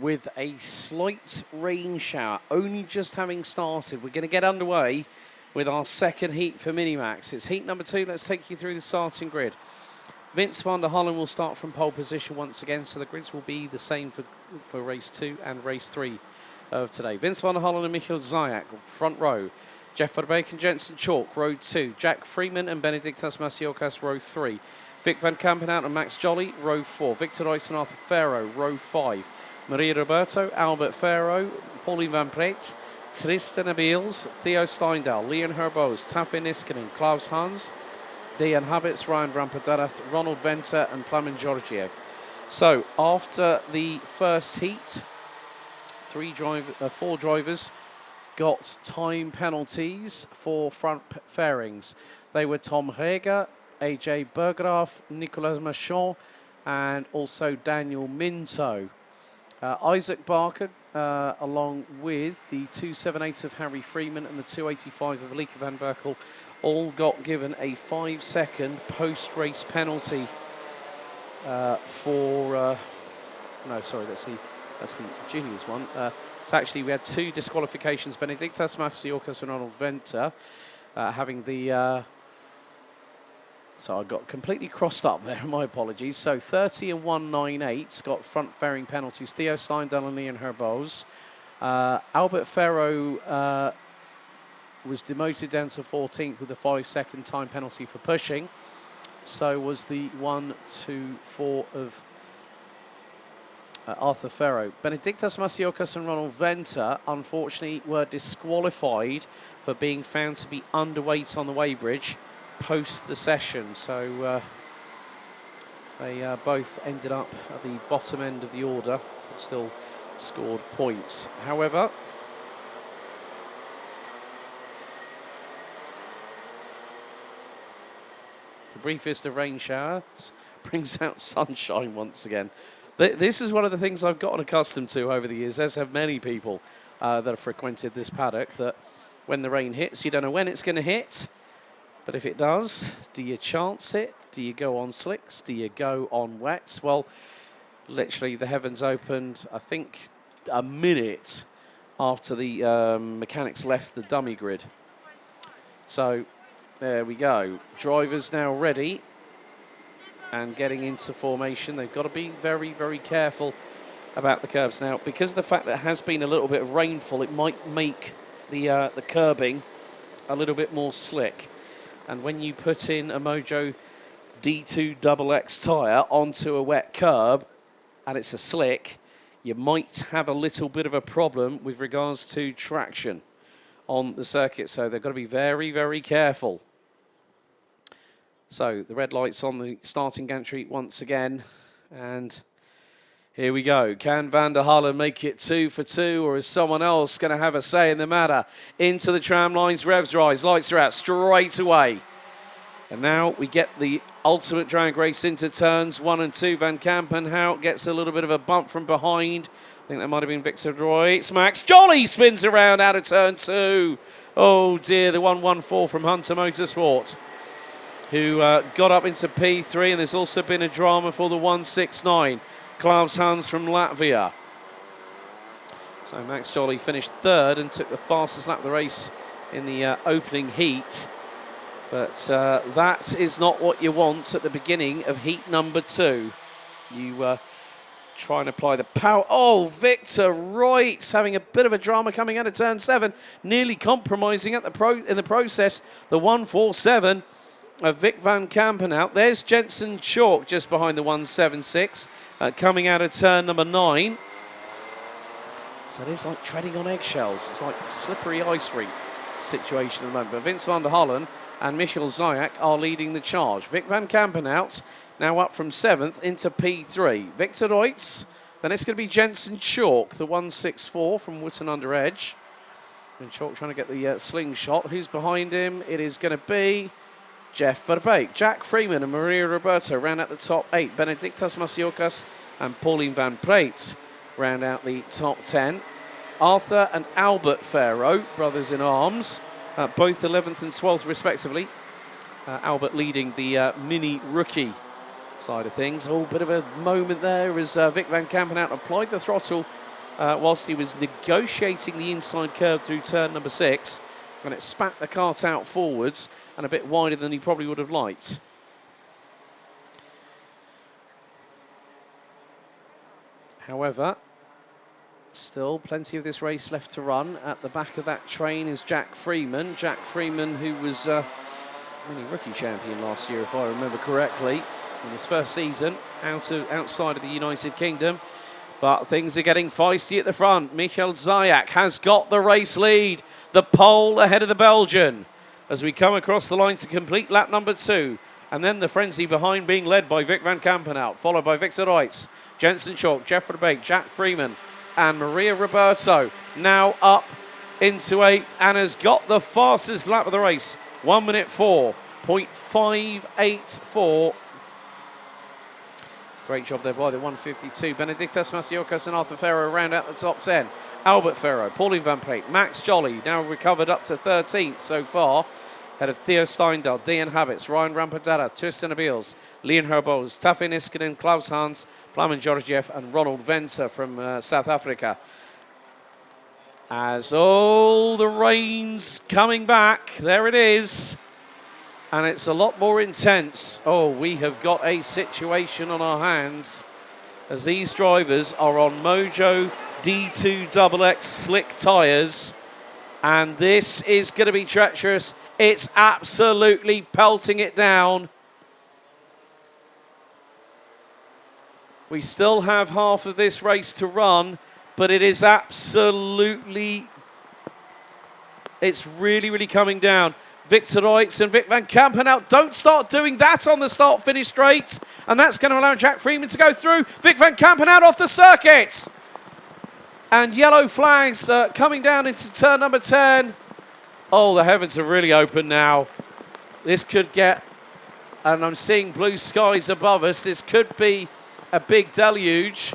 with a slight rain shower, only just having started. We're going to get underway with our second heat for Minimax. It's heat number 2. Let's take you through the starting grid. Vince van der Hollen will start from pole position once again, so the grids will be the same for race 2 and race 3 of today. Vince van der Hollen and Michiel Zayak, front row. Jeff Verbeek and Jensen Chalk, row 2. Jack Freeman and Benedictas Masiokas, row 3. Vic van Kampenhout and Max Jolly, row 4. Victor Royce and Arthur Ferro, row 5. Maria Roberto, Albert Ferro, Pauline van Breet, Tristan Abiels, Theo Steindal, Leon Herbos, Taffy Niskanen, Klaus Hans, Dejan Habits, Ryan Rampadarath, Ronald Venter and Plamen Georgiev. So after the first heat, 4 drivers got time penalties for front fairings. They were Tom Reger, AJ Berggraaf, Nicolas Machon, and also Daniel Minto. Isaac Barker, along with the 278 of Harry Freeman and the 285 of Lieke van Berkel, all got given a 5-second post-race penalty for... no, sorry, that's the juniors one. So actually we had 2 disqualifications. Benedictas Masiokas and Ronald Venter having the... So I got completely crossed up there, my apologies. So 30 and 198 got front fairing penalties. Theo Steindal and Ian Herbos. Albert Ferro was demoted down to 14th with a 5-second time penalty for pushing. So was the 1, 2, 4 of Arthur Ferro. Benedictas Masiokas and Ronald Venter, unfortunately, were disqualified for being found to be underweight on the weighbridge post the session, so they both ended up at the bottom end of the order, but still scored points. However, the briefest of rain showers brings out sunshine once again. This is one of the things I've gotten accustomed to over the years, as have many people that have frequented this paddock, that when the rain hits, you don't know when it's going to hit. But if it does, do you chance it? Do you go on slicks? Do you go on wets? Well, literally the heavens opened, I think, a minute after the mechanics left the dummy grid. So there we go. Drivers now ready and getting into formation. They've got to be very, very careful about the curbs. Now, because of the fact that there has been a little bit of rainfall, it might make the curbing a little bit more slick. And when you put in a Mojo D2 XX tyre onto a wet curb and it's a slick, you might have a little bit of a problem with regards to traction on the circuit. So they've got to be very, very careful. So the red light's on the starting gantry once again. And here we go. Can Van der Hollen make it 2 for 2, or is someone else going to have a say in the matter? Into the tram lines, revs rise, lights are out straight away. And now we get the ultimate drag race into turns 1 and 2. Van Kampenhout gets a little bit of a bump from behind. I think that might have been Victor Royce. Max Jolly spins around out of turn 2. Oh dear, the 114 from Hunter Motorsport, who got up into P3, and there's also been a drama for the 169. Klaus Hans from Latvia. So Max Jolly finished 3rd and took the fastest lap of the race in the opening heat. But that is not what you want at the beginning of heat number 2. You try and apply the power. Oh, Victor Royce having a bit of a drama coming out of turn 7, nearly compromising in the process. The 147 of Vic van Kampenhout. There's Jensen Chalk just behind the 176, coming out of turn number 9. So it is like treading on eggshells. It's like a slippery ice rink situation at the moment. But Vince van der Hollen and Michiel Zayak are leading the charge. Vic van Kampenhout now up from 7th into P3. Victor Royce, then it's going to be Jensen Chalk, the 164 from Wootton Under Edge. And Chalk trying to get the slingshot. Who's behind him? It is going to be Jeff Verbeek. Jack Freeman and Maria Roberto round out the top 8. Benedictas Masiokas and Pauline van Breet round out the top 10. Arthur and Albert Ferro, brothers in arms, both 11th and 12th respectively. Albert leading the mini rookie side of things. Oh, bit of a moment there as Vic van Kampenhout applied the throttle whilst he was negotiating the inside curve through turn number 6, and it spat the kart out forwards and a bit wider than he probably would have liked. However, still plenty of this race left to run. At the back of that train is Jack Freeman. Jack Freeman, who was mini rookie champion last year, if I remember correctly, in his first season outside of the United Kingdom. But things are getting feisty at the front. Michal Zayak has got the race lead. The pole ahead of the Belgian as we come across the line to complete lap number 2. And then the frenzy behind being led by Vic van Kampenhout, followed by Victor Reitz, Jensen Chalk, Jeff Verbeek, Jack Freeman and Maria Roberto now up into 8th and has got the fastest lap of the race. 1 minute 4.584. Great job there by the 152. Benedictas Masiocas and Arthur Ferro round out the top 10. Albert Ferro, Pauline Van Peek, Max Jolly now recovered up to 13th so far. Ahead of Theo Steindal, Dean Habits, Ryan Rampadara, Tristan Abils, Leon Herbos, Tafi Niskanen, Klaus Hans, Plamen Georgiev and Ronald Venter from South Africa. As all the rain's coming back, there it is. And it's a lot more intense. Oh, we have got a situation on our hands as these drivers are on Mojo D2XX slick tyres. And this is going to be treacherous. It's absolutely pelting it down. We still have half of this race to run, but it is absolutely, it's really, really coming down. Victor Reitz and Vic van Kampenhout, don't start doing that on the start-finish straight. And that's going to allow Jack Freeman to go through. Vic van Kampenhout off the circuit. And yellow flags coming down into turn number 10. Oh, the heavens are really open now. This could get, and I'm seeing blue skies above us, this could be a big deluge.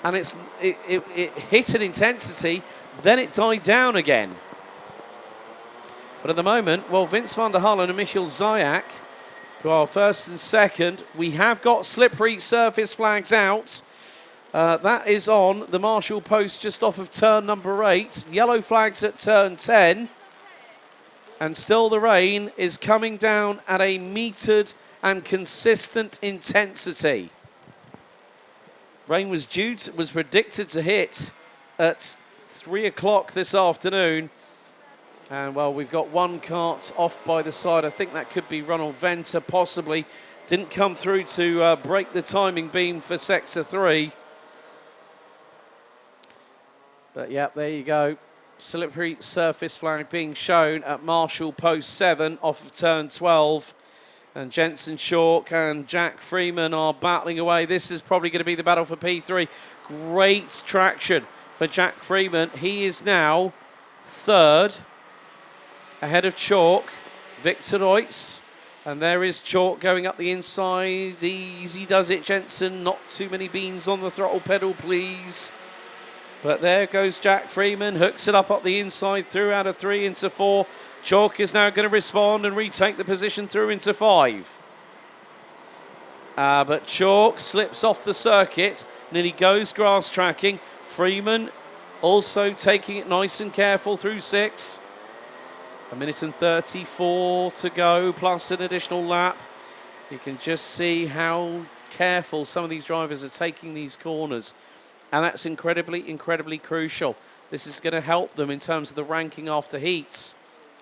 And it hit an intensity, then it died down again. But at the moment, well, Vince van der Hallen and Michal Zayak, who are first and second, we have got slippery surface flags out. That is on the Marshall post just off of turn number 8. Yellow flags at turn 10. And still the rain is coming down at a metered and consistent intensity. Rain was predicted to hit at 3 o'clock this afternoon. And, well, we've got one kart off by the side. I think that could be Ronald Venter, possibly. Didn't come through to break the timing beam for Sector 3. But, yeah, there you go. Slippery surface flag being shown at Marshall Post 7 off of turn 12. And Jensen Chalk and Jack Freeman are battling away. This is probably going to be the battle for P3. Great traction for Jack Freeman. He is now third. Ahead of Chalk, Victor Reitz. And there is Chalk going up the inside. Easy does it, Jensen. Not too many beans on the throttle pedal, please. But there goes Jack Freeman. Hooks it up the inside, through out of 3 into 4. Chalk is now going to respond and retake the position through into 5. But Chalk slips off the circuit. Nearly goes grass tracking. Freeman also taking it nice and careful through 6. 1 minute and 34 to go, plus an additional lap. You can just see how careful some of these drivers are taking these corners. And that's incredibly, incredibly crucial. This is going to help them in terms of the ranking after heats.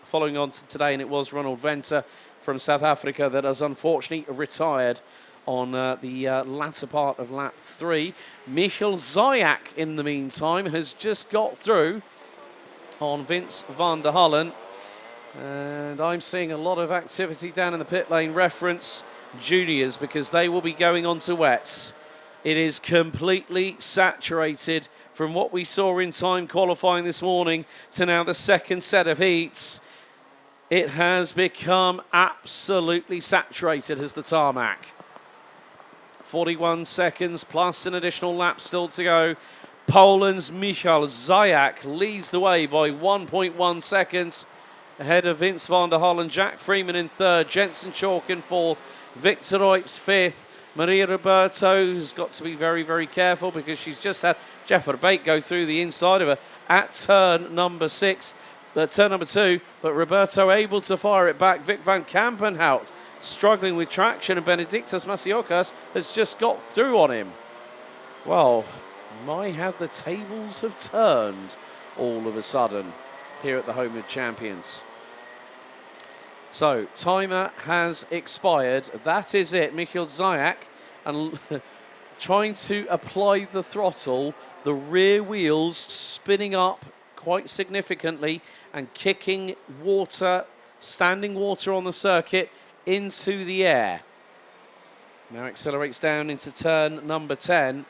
Following on to today, and it was Ronald Venter from South Africa that has unfortunately retired on the latter part of lap 3. Michal Zayak, in the meantime, has just got through on Vince van der Hallen. And I'm seeing a lot of activity down in the pit lane. Reference juniors, because they will be going on to wets. It is completely saturated from what we saw in time qualifying this morning to now the second set of heats. It has become absolutely saturated as the tarmac. 41 seconds plus an additional lap still to go. Poland's Michal Zayak leads the way by 1.1 seconds. Ahead of Vince van der Hallen, Jack Freeman in third, Jensen Chalk in fourth, Victor Reitz fifth, Maria Roberto has got to be very, very careful because she's just had Jeff Verbeek go through the inside of her at turn number 2, but Roberto able to fire it back. Vic van Kampenhout struggling with traction, and Benedictus Masiokas has just got through on him. Well, how the tables have turned all of a sudden here at the home of champions. So, timer has expired. That is it. Michiel Zayak and trying to apply the throttle, the rear wheels spinning up quite significantly and kicking water, standing water on the circuit into the air. Now accelerates down into turn number 10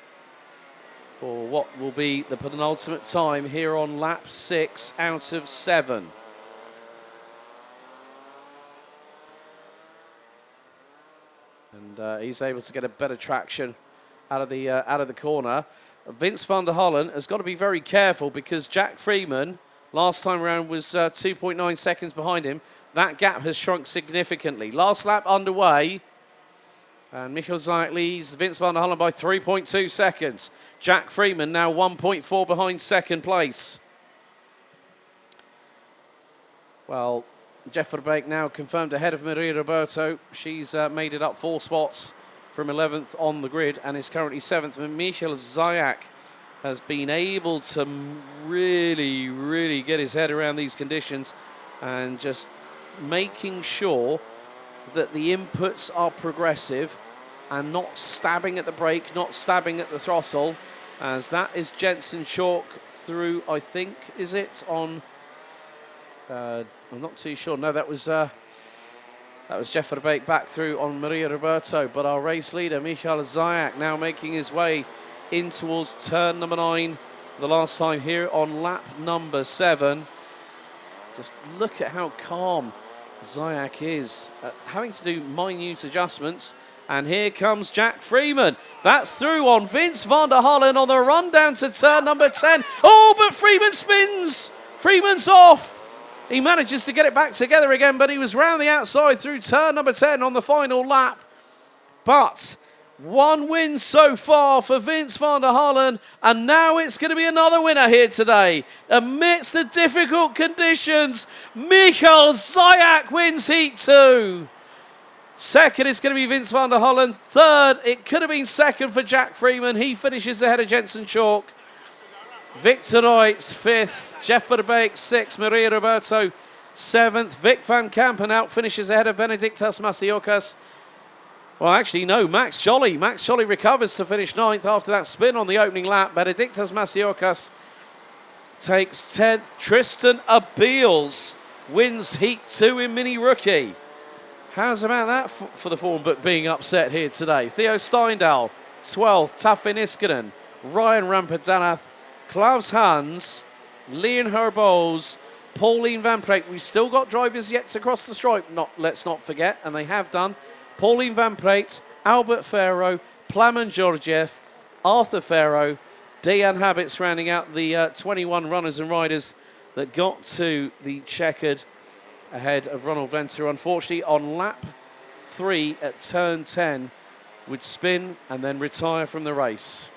for what will be the penultimate time here on lap 6 out of 7. And he's able to get a better traction out of the corner. Vince van der Hollen has got to be very careful because Jack Freeman last time around was 2.9 seconds behind him. That gap has shrunk significantly. Last lap underway, and Michiel Zayak leads Vince van der Hollen by 3.2 seconds. Jack Freeman now 1.4 behind second place. Well, Jeff Verbeek now confirmed ahead of Maria Roberto. She's made it up 4 spots from 11th on the grid and is currently 7th. But Michiel Zayak has been able to really, really get his head around these conditions and just making sure that the inputs are progressive and not stabbing at the brake, not stabbing at the throttle, as that is Jensen Chalk through, I think, is it on... I'm not too sure. No, that was Jeff Verbeek back through on Maria Roberto. But our race leader, Michiel Zayak, now making his way in towards turn number 9. The last time here on lap number 7. Just look at how calm Zayak is, having to do minute adjustments. And here comes Jack Freeman. That's through on Vince van der Hollen on the run down to turn number 10. Oh, but Freeman spins. Freeman's off. He manages to get it back together again, but he was round the outside through turn number 10 on the final lap. But one win so far for Vince van der Hollen, and now it's going to be another winner here today. Amidst the difficult conditions, Michiel Zayak wins Heat 2. Second is going to be Vince van der Hollen. Third, it could have been second for Jack Freeman. He finishes ahead of Jensen Chalk. Victor Reitz, 5th. Jeff Verbeek, 6th. Maria Roberto, 7th. Vic van Kampenhout finishes ahead of Benedictus Masiokas. Well, actually, no, Max Jolly. Max Jolly recovers to finish 9th after that spin on the opening lap. Benedictus Masiokas takes 10th. Tristan Abeels wins Heat 2 in Mini Rookie. How's about that for the form book being upset here today? Theo Steindal, 12th. Tafin Iskanen, Ryan Rampadanath, Klaus Hans, Leon Herbols, Pauline Van Preek. We've still got drivers yet to cross the stripe, let's not forget, and they have done. Pauline Van Preek, Albert Farrow, Plamen Georgiev, Arthur Farrow, Dejan Habits rounding out the 21 runners and riders that got to the checkered ahead of Ronald Venter. Unfortunately, on lap 3 at turn 10, would spin and then retire from the race.